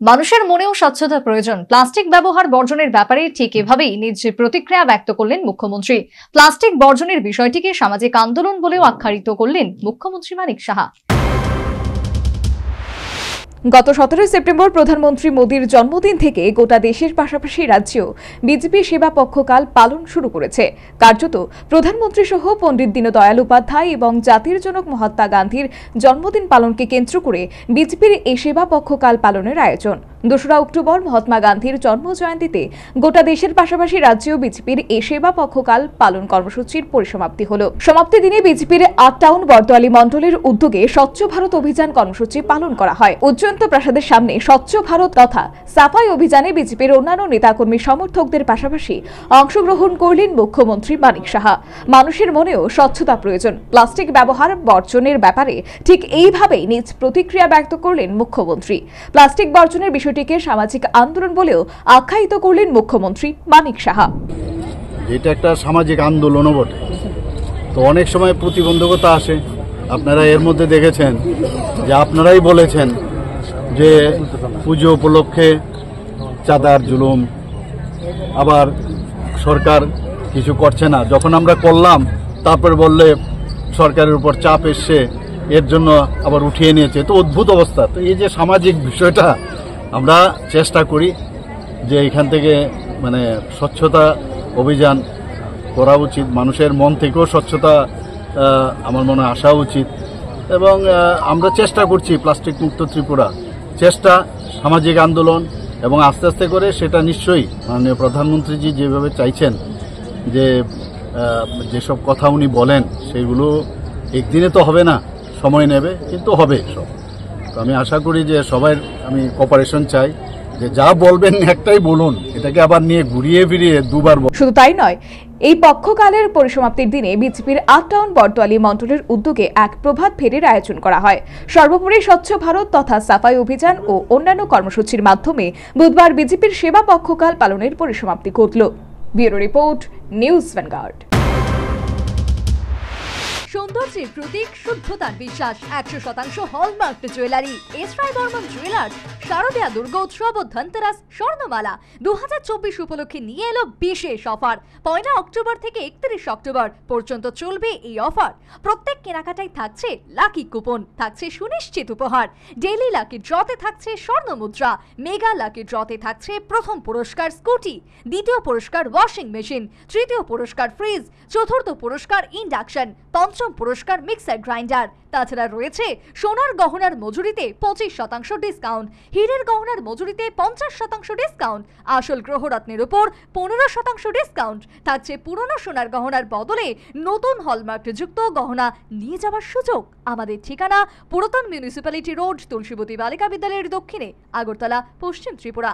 মানুষের মনেও স্বচ্ছতা প্রয়োজন। প্লাস্টিক ব্যবহার বর্জনের ব্যাপারে ঠিক এভাবেই নিজ প্রতিক্রিয়া ব্যক্ত করলেন মুখ্যমন্ত্রী। প্লাস্টিক বর্জনের বিষয়টিকে সামাজিক আন্দোলন বলেও আখ্যায়িত করলেন মুখ্যমন্ত্রী মানিক সাহা। গত 17 সেপ্টেম্বর প্রধানমন্ত্রী মোদীর জন্মদিন থেকে গোটা দেশের পাশাপাশি রাজ্যেও বিজেপি সেবা পক্ষকাল পালন শুরু করেছে। কার্যত প্রধানমন্ত্রী সহ পণ্ডিত দীনদয়াল উপাধ্যায় এবং জাতির জনক মহাত্মা গান্ধীর জন্মদিন পালনকে কেন্দ্র করে বিজেপির এই সেবা পক্ষকাল পালনের আয়োজন। 2রা অক্টোবর মহাত্মা গান্ধীর জন্মজয়ন্তীতে গোটা দেশের পাশাপাশি রাজ্যেও বিজেপির এই সেবা পক্ষকাল পালন কর্মসূচির পরিসমাপ্তি হল। সমাপ্তি দিনে বিজেপির 8 টাউন বরদোয়ালি মণ্ডলের উদ্যোগে স্বচ্ছ ভারত অভিযান কর্মসূচি পালন করা হয়। উজ্জয়ন্ত প্রাসাদের সামনে স্বচ্ছ ভারত তথা সাফাই অভিযানে বিজেপির অন্যান্য নেতাকর্মী সমর্থকদের পাশাপাশি অংশগ্রহণ করলেন মুখ্যমন্ত্রী মানিক সাহা। মানুষের মনেও স্বচ্ছতা প্রয়োজন, প্লাস্টিক ব্যবহার বর্জনের ব্যাপারে ঠিক এইভাবেই নিজ প্রতিক্রিয়া ব্যক্ত করলেন মুখ্যমন্ত্রী। প্লাস্টিক বর্জনের বিষয়টিকে সামাজিক আন্দোলন বলেও আখ্যায়িত করলেন মুখ্যমন্ত্রী মানিক সাহা। এটা একটা সামাজিক আন্দোলনও বটে, তো অনেক সময় প্রতিবন্ধকতা আসে। আপনারা এর মধ্যে দেখেছেন যে আপনারাই বলেছেন যে পুজো উপলক্ষে চাঁদার জুলুম, আবার সরকার কিছু করছে না। যখন আমরা করলাম তারপর বললে সরকারের উপর চাপ এসছে, এর জন্য আবার উঠিয়ে নিয়েছে। তো অদ্ভুত অবস্থা। তো এই যে সামাজিক বিষয়টা আমরা চেষ্টা করি যে এখান থেকে স্বচ্ছতা অভিযান করা উচিত, মানুষের মন থেকেও স্বচ্ছতা আমার মনে আসা উচিত, এবং আমরা চেষ্টা করছি প্লাস্টিক মুক্ত ত্রিপুরা, চেষ্টা সামাজিক আন্দোলন, এবং আস্তে আস্তে করে সেটা নিশ্চয়ই মাননীয় প্রধানমন্ত্রীজি যেভাবে চাইছেন যে যেসব কথা উনি বলেন সেগুলো একদিনে তো হবে না, সময় নেবে, কিন্তু হবে সব। তো আমি আশা করি যে সবাই আমি কোঅপারেশন চাই, যে যা বলবেন একটাই বলুন, এটাকে আবার নিয়ে ঘুরিয়ে ফিরিয়ে দুবার। শুধু তাই নয়, এই পক্ষকালের পরিসমাপ্তির দিনে বিজেপির 8 টাউন বরদোয়ালি মণ্ডলের উদ্যোগে এক প্রভাত ফেরির আয়োজন করা হয়। সর্বোপরি স্বচ্ছ ভারত তথা সাফাই অভিযান ও অন্যান্য কর্মসূচির মাধ্যমে বুধবার বিজেপির সেবা পক্ষকাল পালনের পরিসমাপ্তি ঘটল। Bureau report, news vanguard. সৌন্দর্যের প্রতীক, শুদ্ধতার বিশ্বাস, 100% hallmark jewellery, S Roy Barman jewellers, শারদীয়া দুর্গোৎসব ও ধনতেরাস স্বর্ণমালা 2024 উপলক্ষে নিয়ে এলো বিশেষ অফার। 1 অক্টোবর থেকে 31 অক্টোবর পর্যন্ত চলবে এই অফার। প্রত্যেক কেনাকাটায় থাকছে লাকি কুপন, থাকছে সুনিশ্চিত উপহার। ডেইলি লাকি ড্রতে থাকছে স্বর্ণ মুদ্রা, মেগা লাকি ড্রতে থাকছে প্রথম পুরস্কার স্কুটি, দ্বিতীয় পুরস্কার ওয়াশিং মেশিন, তৃতীয় পুরস্কার ফ্রিজ, চতুর্থ পুরস্কার ইন্ডাকশন, পঞ্চম পুরস্কার মিক্সার গ্রাইন্ডার। তাছাড়া রয়েছে সোনার গহনার মজুরিতে 25% ডিসকাউন্ট, হীরের গহনার মজুরিতে 50% ডিসকাউন্ট, আসল গ্রহরত্নের উপর 15% ডিসকাউন্ট। থাকছে পুরনো সোনার গহনার বদলে নতুন হলমার্ক যুক্ত গহনা নিয়ে যাওয়ার সুযোগ। আমাদের ঠিকানা পুরাতন মিউনিসিপ্যালিটি রোড, তুলসীবতী বালিকা বিদ্যালয়ের দক্ষিণে, আগরতলা, পশ্চিম ত্রিপুরা।